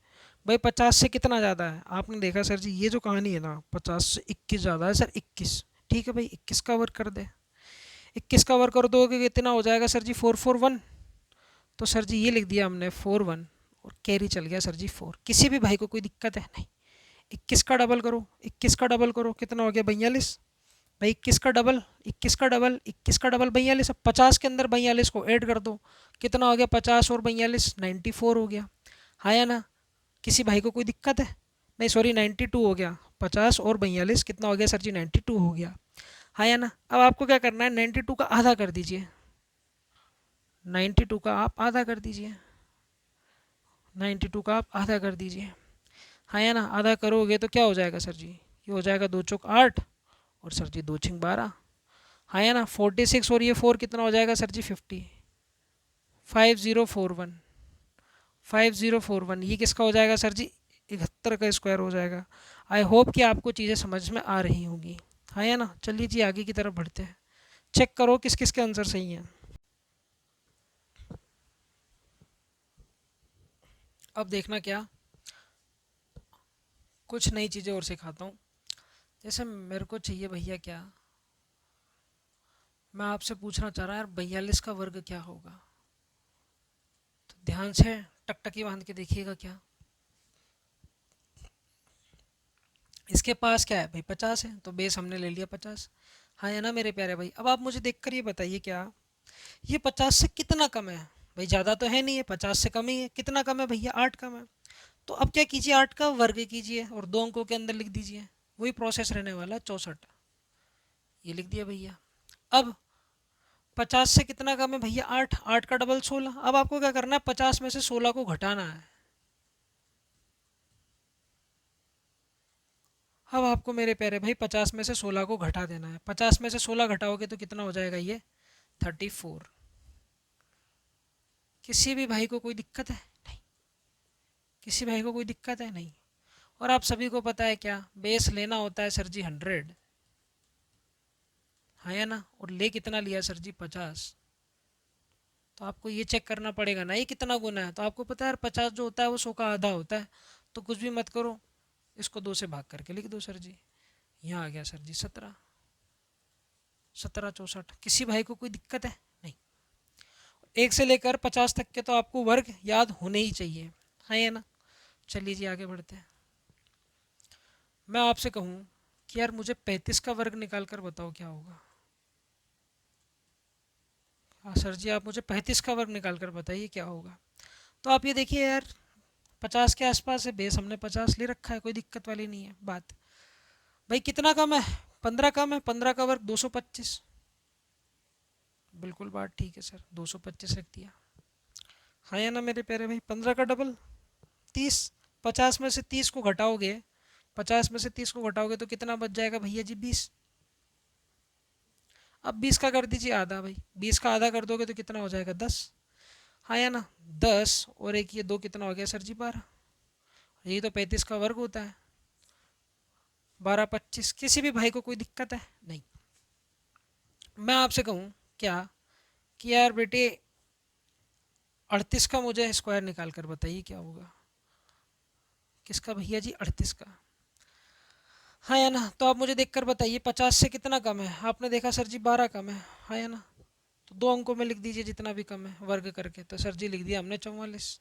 भाई 50 से कितना ज़्यादा है? आपने देखा सर जी ये जो कहानी है ना, 50 से 21 ज़्यादा है सर, 21। ठीक है भाई, 21 का वर्ग कर दे। 21 का वर्ग कर दोगे कितना हो जाएगा सर जी? 441। तो सर जी ये लिख दिया हमने 41, और कैरी चल गया सर जी 4। किसी भी भाई को कोई दिक्कत है? नहीं। 21 का डबल करो, 21 का डबल करो, कितना हो गया? 42। भाई 21 का डबल, 21 का डबल, 21 का डबल 42। अब 50 के अंदर 42 को ऐड कर दो, कितना हो गया? 50 और 42 94 हो गया। हाँ या ना? किसी भाई को कोई दिक्कत है? नहीं सॉरी, 92 हो गया। 50 और 42 कितना हो गया सर जी? 92 हो गया। हाँ या ना? अब आपको क्या करना है? 92 का आधा कर दीजिए। 92 का आप आधा कर दीजिए। 92 का आप आधा कर दीजिए। हाँ या ना? आधा करोगे तो क्या हो जाएगा सर जी? ये हो जाएगा 2 चौक 8, और सर जी 2 छिंग 12। हाँ या ना? 46 और ये 4 कितना हो जाएगा सर जी? 50। 5041, 5041 ये किसका हो जाएगा सर जी? 71 का स्क्वायर हो जाएगा। आई होप कि आपको चीज़ें समझ में आ रही होंगी। हाँ या ना? चलिए जी आगे की तरफ बढ़ते हैं। चेक करो किस किस के आंसर सही हैं। अब देखना क्या, कुछ नई चीज़ें और सिखाता हूँ। जैसे मेरे को चाहिए भैया क्या, मैं आपसे पूछना चाह रहा यार 42 का वर्ग क्या होगा? तो ध्यान से टकटकी बांध के देखिएगा क्या। इसके पास क्या है भाई? 50 है, तो बेस हमने ले लिया 50। हाँ या ना मेरे प्यारे भाई? अब आप मुझे देखकर ये बताइए क्या ये 50 से कितना कम है? भाई ज़्यादा तो है नहीं है, 50 से कम ही है। कितना कम है भैया? 8 कम है। तो अब क्या कीजिए, 8 का वर्ग कीजिए और दो अंकों के अंदर लिख दीजिए। वही प्रोसेस रहने वाला है, 64। ये लिख दिया भैया। अब 50 से कितना कम है भैया? 8। 8 का डबल 16। अब आपको क्या करना है? 50 में से 16 को घटाना है। अब आपको मेरे प्यारे भाई 50 में से 16 को घटा देना है। 50 में से 16 घटाओगे तो कितना हो जाएगा? ये 34। किसी भी भाई को कोई दिक्कत है? नहीं। किसी भाई को कोई दिक्कत है? नहीं। और आप सभी को पता है क्या, बेस लेना होता है सर जी 100। हाँ या ना? और ले कितना लिया सर जी? 50। तो आपको ये चेक करना पड़ेगा ना ये कितना गुना है। तो आपको पता है यार 50 जो होता है वो 100 का आधा होता है। तो कुछ भी मत करो, इसको 2 से भाग करके लिख दो सर जी। यहाँ आ गया सर जी 17। 17 64। किसी भाई को कोई दिक्कत है? नहीं। 1 से लेकर 50 तक के तो आपको वर्ग याद होने ही चाहिए। हाँ या ना? चलिए जी आगे बढ़ते हैं। मैं आपसे कहूँ कि यार मुझे 35 का वर्ग निकाल कर बताओ क्या होगा? हाँ सर जी, आप मुझे 35 का वर्ग निकाल कर बताइए क्या होगा? तो आप ये देखिए यार, 50 के आसपास है, बेस हमने 50 ले रखा है, कोई दिक्कत वाली नहीं है बात। भाई कितना कम है? 15 कम है। 15 का वर्ग 225। बिल्कुल बात ठीक है सर, 225 रख दिया। हाँ या ना मेरे प्यारे भाई? 15 का डबल 30। 50 में से 30 को घटाओगे, 50 में से 30 को घटाओगे तो कितना बच जाएगा भैया जी? 20। अब 20 का कर दीजिए आधा भाई। 20 का आधा कर दोगे तो कितना हो जाएगा? 10। हाँ या ना? 10 और एक ये 2 कितना हो गया सर जी? 12। यही तो 35 का वर्ग होता है। 12 25। किसी भी भाई को कोई दिक्कत है? नहीं। मैं आपसे कहूँ क्या कि यार बेटे 38 का मुझे स्क्वायर निकाल कर बताइए क्या होगा? किसका भैया जी? 38 का। हाँ या ना? तो आप मुझे देखकर बताइए 50 से कितना कम है? आपने देखा सर जी 12 कम है। हाँ या ना? तो दो अंकों में लिख दीजिए जितना भी कम है वर्ग करके। तो सर जी लिख दिया हमने 44,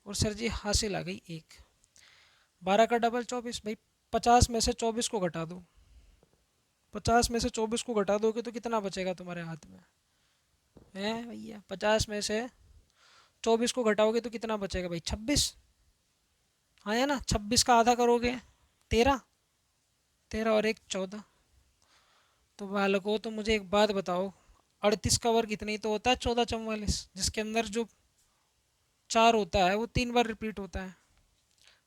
और सर जी हासिल आ गई 1। 12 का डबल 24। भाई 50 में से 24 को घटा दो। 50 में से 24 को घटा दोगे तो कितना बचेगा तुम्हारे हाथ में? है भैया? 50 में से 24 को घटाओगे तो कितना बचेगा भाई? 26। हाँ या ना? 26 का आधा करोगे 13। 13 और एक 14। तो बालको तो मुझे एक बात बताओ, 38 का वर्ग इतना ही तो होता है, 14 44, जिसके अंदर जो 4 होता है वो 3 बार रिपीट होता है।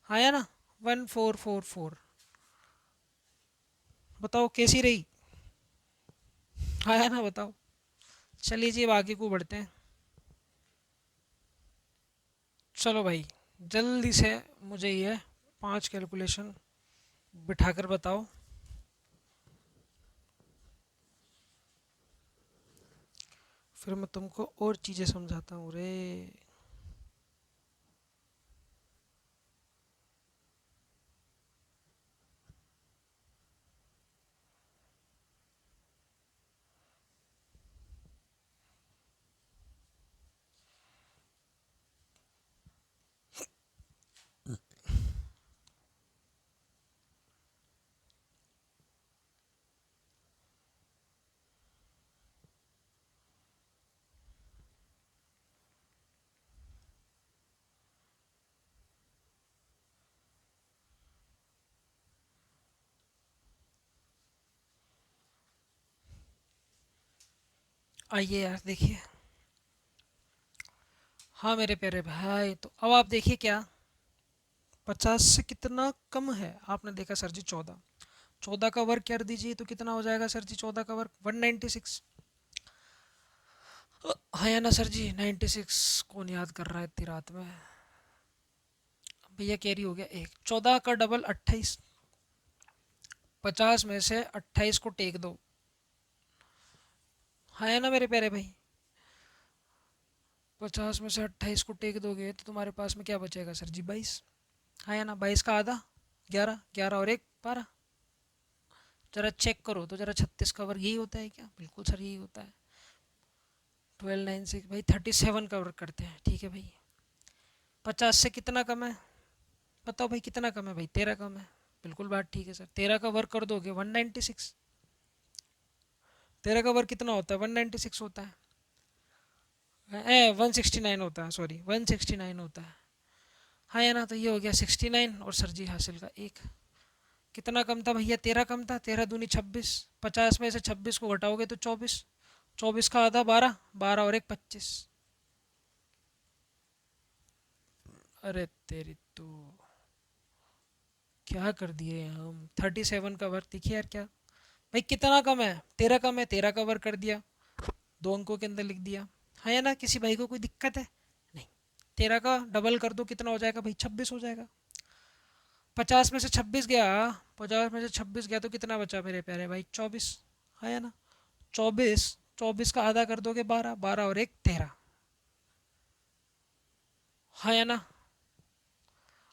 हाँ या ना? 1444। बताओ कैसी रही? हाँ या ना? बताओ। चलिए जी अब आगे को बढ़ते हैं। चलो भाई जल्दी से मुझे ये 5 कैलकुलेशन बिठाकर बताओ। फिर मैं तुमको और चीज़ें समझाता हूँ रे। आइए यार देखिए। हाँ मेरे प्यारे भाई, तो अब आप देखिए क्या 50 से कितना कम है। आपने देखा सर जी 14, 14 का वर्ग कर दीजिए तो कितना हो जाएगा सर जी? 14 का वर्ग 196। है या ना सर जी? 96 कौन याद कर रहा है इतनी रात में? भैया कैरी हो गया एक। 14 का डबल 28। 50 में से 28 को टेक दो। है ना मेरे प्यारे भाई? 50 में से 28 को टेक दोगे तो तुम्हारे पास में क्या बचेगा सर जी? 22। है या ना? 22 का आधा 11, 11 और एक 12। जरा चेक करो तो जरा 36 का वर्ग यही होता है क्या? बिल्कुल सर यही होता है। 1296 भाई 37 का वर्ग करते हैं। ठीक है भाई। 50 से कितना कम है? बताओ भाई कितना कम है? भाई 13 कम है। बिल्कुल बात ठीक है सर। 13 का वर्ग कर दोगे 196। 13 का वर्ग कितना होता है? 196 होता है। 169 होता है, सॉरी 169 होता है। हाँ या ना? तो ये हो गया 69 और सर जी हासिल का एक। कितना कम था भैया? 13 कम था। 13 दूनी 26। 50 में से 26 को घटाओगे तो 24। 24 का आधा 12, 12 और एक 25। अरे तेरी तो क्या कर दिए हम। 37 का वर्ग देखिए यार क्या भाई कितना कम है। 13 कम है, 13 का वर्ग कर दिया, दो अंकों के अंदर लिख दिया। है ना? किसी भाई को कोई दिक्कत है? नहीं। 13 का डबल कर दो कितना हो जाएगा भाई? 26 हो जाएगा। 50 में से 26 गया, 50 में से 26 गया तो कितना बचा मेरे प्यारे भाई? 24। है ना? 24, 24 का आधा कर दोगे 12, 12 और एक 13। है ना?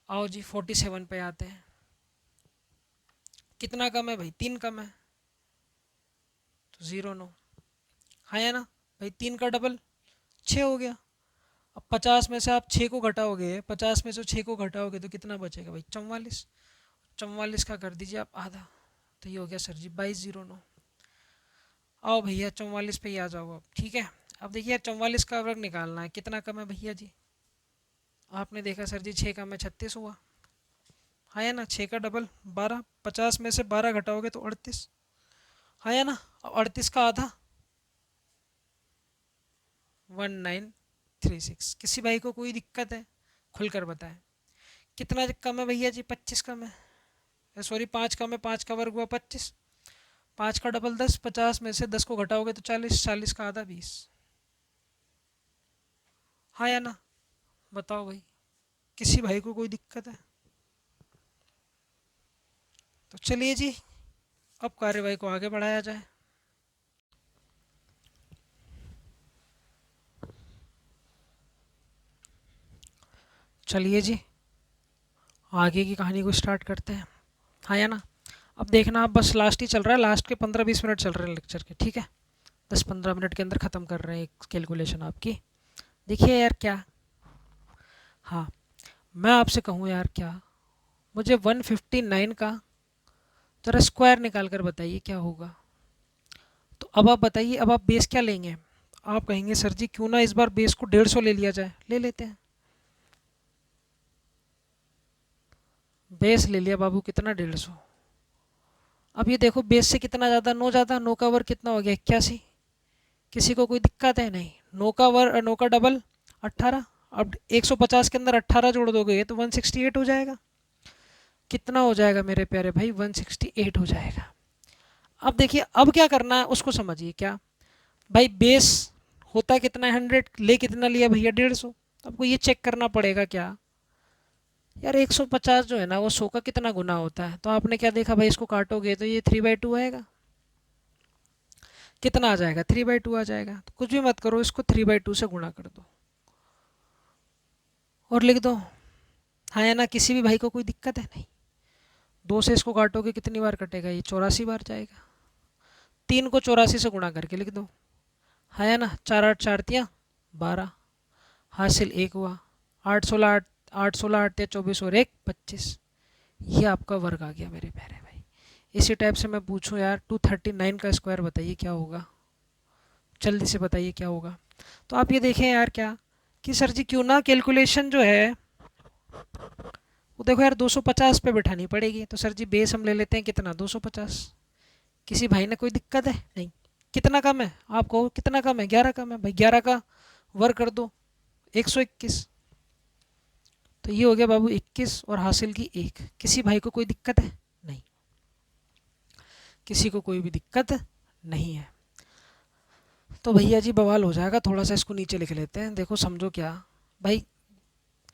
आओ जी 47 पे आते हैं। कितना कम है भाई? 3 कम है तो 0 9। है ना भाई? 3 का डबल 6 हो गया। अब 50 में से आप 6 को घटाओगे, 50 में से 6 को घटाओगे तो कितना बचेगा भाई? 44। 44 का कर दीजिए आप आधा तो ये हो गया सर जी 2209। आओ भैया 44 पे ही आ जाओ अब। ठीक है। अब देखिए 44 का वर्ग निकालना है। कितना कम है भैया जी? आपने देखा सर जी 6 कम है 36 हुआ। है ना? 6 का डबल 12। 50 में से 12 घटाओगे तो 38। है ना? 38 का आधा 1936। किसी भाई को कोई दिक्कत है? खुलकर बताएं। कितना कम है भैया जी? 25 कम है, सॉरी 5 कम है। 5 का वर्ग हुआ 25। 5 का डबल 10। 50 में से 10 को घटाओगे तो 40। 40 का आधा 20। हाँ या ना? बताओ भाई किसी भाई को कोई दिक्कत है? तो चलिए जी अब कार्यवाही को आगे बढ़ाया जाए। चलिए जी आगे की कहानी को स्टार्ट करते हैं। हाँ या ना? अब देखना आप बस लास्ट ही चल रहा है, लास्ट के 15-20 मिनट चल रहे हैं लेक्चर के। ठीक है, 10-15 मिनट के अंदर ख़त्म कर रहे हैं एक कैलकुलेशन आपकी। देखिए यार क्या, हाँ मैं आपसे कहूँ यार क्या, मुझे 159 का ज़रा स्क्वायर निकाल कर बताइए क्या होगा। तो अब आप बताइए, अब आप बेस क्या लेंगे? आप कहेंगे सर जी क्यों ना इस बार बेस को 150 ले लिया जाए। ले लेते हैं। बेस ले लिया बाबू, कितना 150। अब ये देखो बेस से कितना ज़्यादा, 9 ज़्यादा। 9 का वर्ग कितना हो गया? 81। किसी को कोई दिक्कत है? नहीं। 9 का वर्ग, 9 का डबल 18। अब 150 के अंदर 18 जोड़ दोगे तो 168 हो जाएगा। कितना हो जाएगा मेरे प्यारे भाई? 168 हो जाएगा। अब देखिए अब क्या करना है उसको समझिए। क्या भाई बेस होता कितना है? 100। ले कितना लिया भैया? 150। तो आपको ये चेक करना पड़ेगा क्या यार 150 जो है ना वो 100 का कितना गुना होता है। तो आपने क्या देखा भाई, इसको काटोगे तो ये 3/2 आएगा। कितना आ जाएगा? 3/2 आ जाएगा। तो कुछ भी मत करो, इसको 3/2 से गुणा कर दो और लिख दो। हाँ या ना? किसी भी भाई को कोई दिक्कत है? नहीं। 2 से इसको काटोगे कितनी बार कटेगा? ये 84 बार जाएगा। 3 को 84 से गुणा करके लिख दो। है ना? 4 8 4 तियाँ 12, हासिल 1 हुआ। 8 16 8, 8 16 8 तियाँ 24 और 1 25। ये आपका वर्ग आ गया मेरे प्यारे भाई। इसी टाइप से मैं पूछूं यार 239 का स्क्वायर बताइए क्या होगा? जल्दी से बताइए क्या होगा। तो आप ये देखें यार क्या कि सर जी क्यों ना कैलकुलेशन जो है वो देखो यार 250 पे बिठानी पड़ेगी। तो सर जी बेस हम ले लेते हैं कितना? 250। किसी भाई ने कोई दिक्कत है? नहीं। कितना कम है, आप कहो कितना कम है, 11 कम है भाई, 11 का वर्ग कर दो 121। तो ये हो गया बाबू 21 और हासिल की 1। किसी भाई को कोई दिक्कत है? नहीं, किसी को कोई भी दिक्कत नहीं है। तो भैया जी बवाल हो जाएगा, थोड़ा सा इसको नीचे लिख लेते हैं। देखो समझो क्या भाई,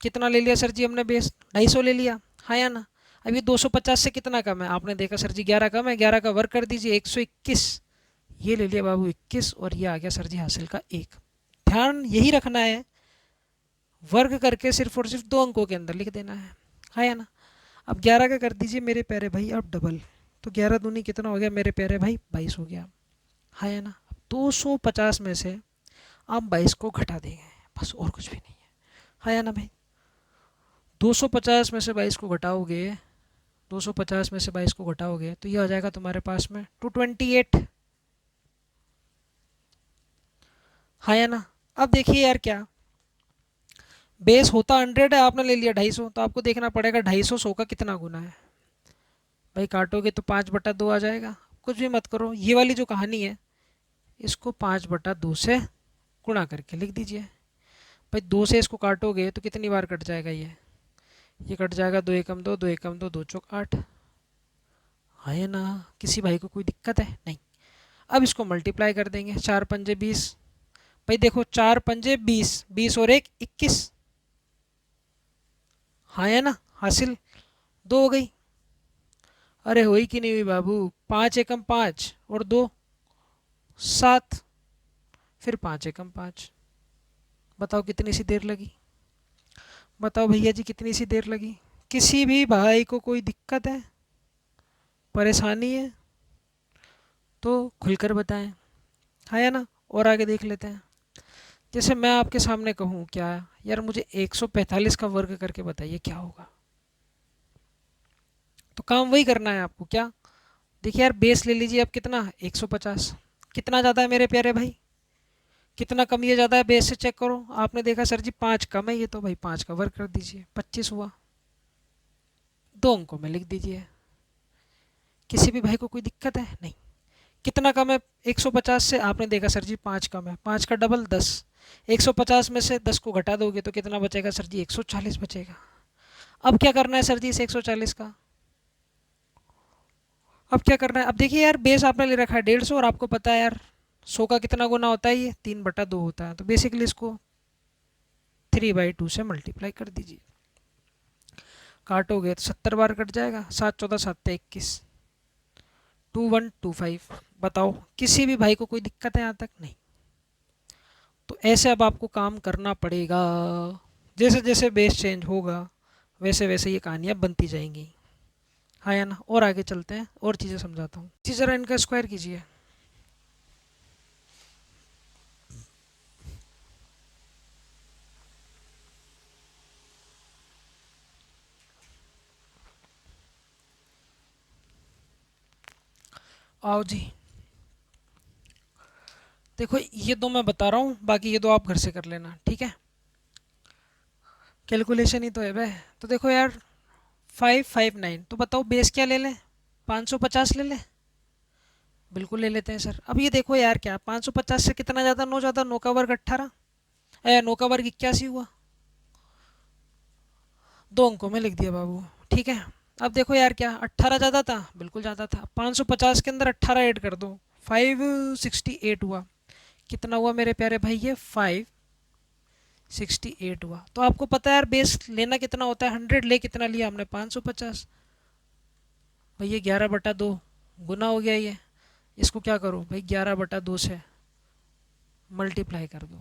कितना ले लिया सर जी हमने बेस, 250 ले लिया, हाँ या ना। अब ये 250 से कितना कम है, आपने देखा सर जी 11 कम है, 11 का वर्ग कर दीजिए 121। ये ले लिया बाबू 21 और ये आ गया सर जी हासिल का 1। ध्यान यही रखना है, वर्ग करके सिर्फ और सिर्फ 2 अंकों के अंदर लिख देना है, हाँ या ना। अब 11 का कर दीजिए मेरे प्यारे भाई अब डबल, तो 11 दूनी कितना हो गया मेरे प्यारे भाई, 22 हो गया, हाँ या ना। 250 में से आप 22 को घटा देंगे, बस और कुछ भी नहीं है, हाँ या ना भाई। 250 में से 22 को घटाओगे, 250 में से 22 को घटाओगे तो ये आ जाएगा तुम्हारे पास में 228, हाँ या ना। अब देखिए यार क्या, बेस होता 100 है, आपने ले लिया 250, तो आपको देखना पड़ेगा 250 100 का कितना गुना है। भाई काटोगे तो 5/2 आ जाएगा, कुछ भी मत करो, ये वाली जो कहानी है इसको 5/2 से गुणा करके लिख दीजिए। भाई 2 से इसको काटोगे तो कितनी बार कट जाएगा, ये कट जाएगा, 2 एकम 2, 2 एकम 2, 2 चौक 8, है ना। किसी भाई को कोई दिक्कत है? नहीं। अब इसको मल्टीप्लाई कर देंगे, 4 पंजे 20। भाई देखो 4 पंजे 20, 20 और 1 21, हाँ है ना, हासिल 2 हो गई। अरे हुई कि नहीं हुई बाबू, 5 एकम 5 और 2 7, फिर 5 एकम 5। बताओ कितनी सी देर लगी, बताओ भैया जी कितनी सी देर लगी। किसी भी भाई को कोई दिक्कत है, परेशानी है तो खुलकर बताएं, हाँ या ना। और आगे देख लेते हैं। जैसे मैं आपके सामने कहूँ क्या यार, मुझे 145 का वर्ग करके बताइए क्या होगा, तो काम वही करना है आपको। क्या, देखिए यार बेस ले लीजिए अब, कितना 150, कितना ज़्यादा है मेरे प्यारे भाई, कितना कम ये ज़्यादा है, बेस से चेक करो। आपने देखा सर जी 5 कम है, ये तो भाई 5 का वर्ग कर दीजिए, 25 हुआ, 2 अंकों में लिख दीजिए। किसी भी भाई को कोई दिक्कत है? नहीं। कितना कम है 150 से, आपने देखा सर जी 5 कम है, 5 का डबल 10, 150 में से 10 को घटा दोगे तो कितना बचेगा सर जी, 140 बचेगा। अब क्या करना है सर जी इस 140 का, अब क्या करना है, अब देखिए यार बेस आपने ले रखा है 150 और आपको पता है यार 100 का कितना गुना होता है, ये 3/2 होता है, तो बेसिकली इसको 3/2 से मल्टीप्लाई कर दीजिए। काटोगे तो 70 बार कट जाएगा, 7 14 7 21, 2125। बताओ किसी भी भाई को कोई दिक्कत है यहाँ तक? नहीं। तो ऐसे अब आपको काम करना पड़ेगा, जैसे जैसे बेस चेंज होगा वैसे वैसे ये कहानियाँ बनती जाएंगी, हाँ या ना। और आगे चलते हैं, और चीज़ें समझाता हूँ। इसी ज़रा इनका स्क्वायर कीजिए, आओ जी। देखो ये दो मैं बता रहा हूँ, बाकी ये दो आप घर से कर लेना, ठीक है। कैलकुलेशन ही तो है भाई। तो देखो यार 559, तो बताओ बेस क्या ले लें, 550 ले लें? बिल्कुल ले लेते हैं सर। अब ये देखो यार क्या, 550 से कितना ज़्यादा, 9 ज़्यादा, 9 का वर्ग 18, 9 का वर्ग 81 हुआ, 2 अंकों में लिख दिया बाबू, ठीक है। अब देखो यार क्या, 18 ज़्यादा था, बिल्कुल ज़्यादा था, 550 के अंदर 18 ऐड कर दो, 568 हुआ। कितना हुआ मेरे प्यारे भाई, ये 568 हुआ। तो आपको पता है यार बेस लेना कितना होता है, 100 ले कितना लिया हमने, 550। भाई ये 11/2 गुना हो गया, ये इसको क्या करो भाई, 11/2 से मल्टीप्लाई कर दो,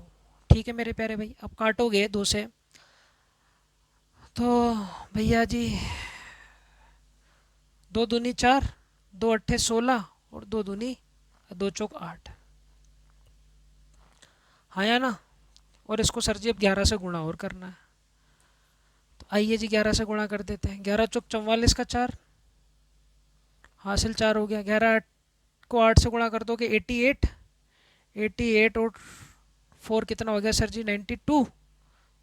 ठीक है मेरे प्यारे भाई। अब काटोगे 2 से तो भैया जी 2 दूनी 4, 2 अट्ठे 16 और 2 दूनी 2 चौक 8, हाँ या ना। और इसको सर जी अब 11 से गुणा और करना है, तो आइए जी 11 से गुणा कर देते हैं। 11 चौक 44 का 4, हासिल 4 हो गया। 11 को 8 से गुणा कर दोगे 88, 88 और 4 कितना हो गया सर जी, 92,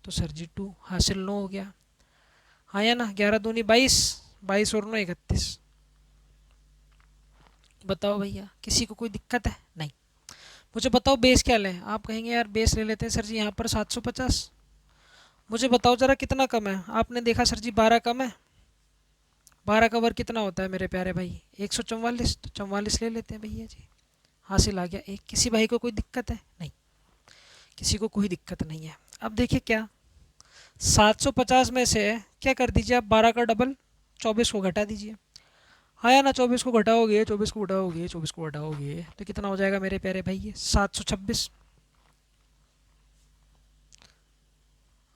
तो सर जी 2, हासिल 9 हो गया, हाँ या ना। 11 दूनी 22, 22 और 9 31। बताओ भैया किसी को कोई दिक्कत है? नहीं। मुझे बताओ बेस क्या लें। आप कहेंगे यार बेस ले लेते हैं सर जी यहाँ पर 750। मुझे बताओ ज़रा कितना कम है। आपने देखा सर जी 12 कम है। 12 का वर्ग कितना होता है मेरे प्यारे भाई? 144। तो 44 ले लेते हैं भैया जी। हासिल आ गया एक। किसी भाई को कोई दिक्कत है? नहीं, किसी को कोई दिक्कत नहीं है। अब देखिए क्या, 750 में से क्या कर दीजिए आप, 12 का डबल 24 को घटा दीजिए। हाँ या ना, 24 को घटाओगे, 24 को घटाओगे, 24 को घटाओगे तो कितना हो जाएगा मेरे प्यारे भाई? ये 726।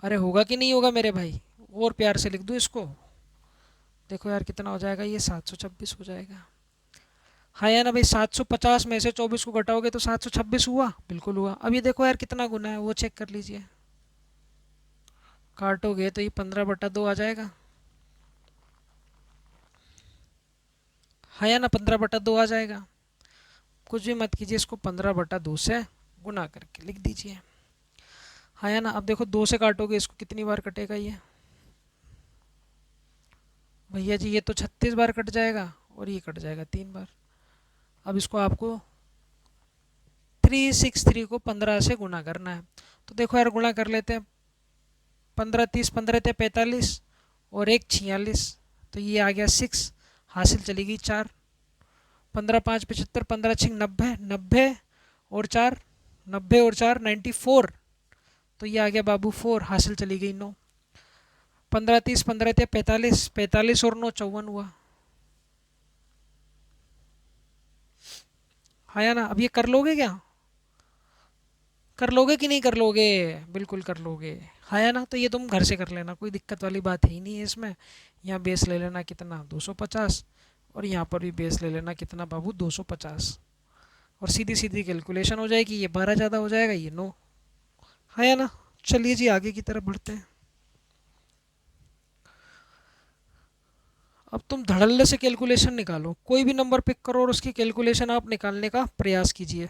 अरे होगा कि नहीं होगा मेरे भाई? और प्यार से लिख दूँ इसको? देखो यार कितना हो जाएगा, ये 726 हो जाएगा। हाँ या ना भाई, 750 में से 24 को घटाओगे तो 726 हुआ। बिल्कुल हुआ। अब ये देखो यार कितना गुना है वो चेक कर लीजिए। काटोगे तो ये 15/2 आ जाएगा। हाँ या ना, 15/2 आ जाएगा। कुछ भी मत कीजिए, इसको 15/2 से गुना करके लिख दीजिए। हाँ या ना। अब देखो 2 से काटोगे इसको, कितनी बार कटेगा ये भैया जी? ये तो 36 बार कट जाएगा और ये कट जाएगा 3 बार। अब इसको आपको 363 को 15 से गुना करना है। तो देखो यार गुणा कर लेते हैं। 15 30 15 × 45 और 1 46। तो ये आ गया 6। हासिल चली गई 4। 15 5 75, 15 6 90, 90 और 4, 90 और 4 94। तो ये आ गया बाबू 4। हासिल चली गई 9। 15 30 15 × 45, 45 और 9 54 हुआ। हाँ या ना? अब ये कर लोगे क्या? कर लोगे कि नहीं कर लोगे? बिल्कुल कर लोगे। हाँ या ना? तो ये तुम घर से कर लेना, कोई दिक्कत वाली बात है ही नहीं है इसमें। यहाँ बेस ले लेना कितना, 250। और यहाँ पर भी बेस ले लेना कितना बाबू, 250। और सीधी सीधी कैलकुलेशन हो जाएगी। ये 12 ज़्यादा हो जाएगा, ये 9। हाँ या ना? चलिए जी आगे की तरफ बढ़ते हैं। अब तुम धड़ल्ले से कैलकुलेशन निकालो, कोई भी नंबर पिक करो और उसकी कैलकुलेशन आप निकालने का प्रयास कीजिए।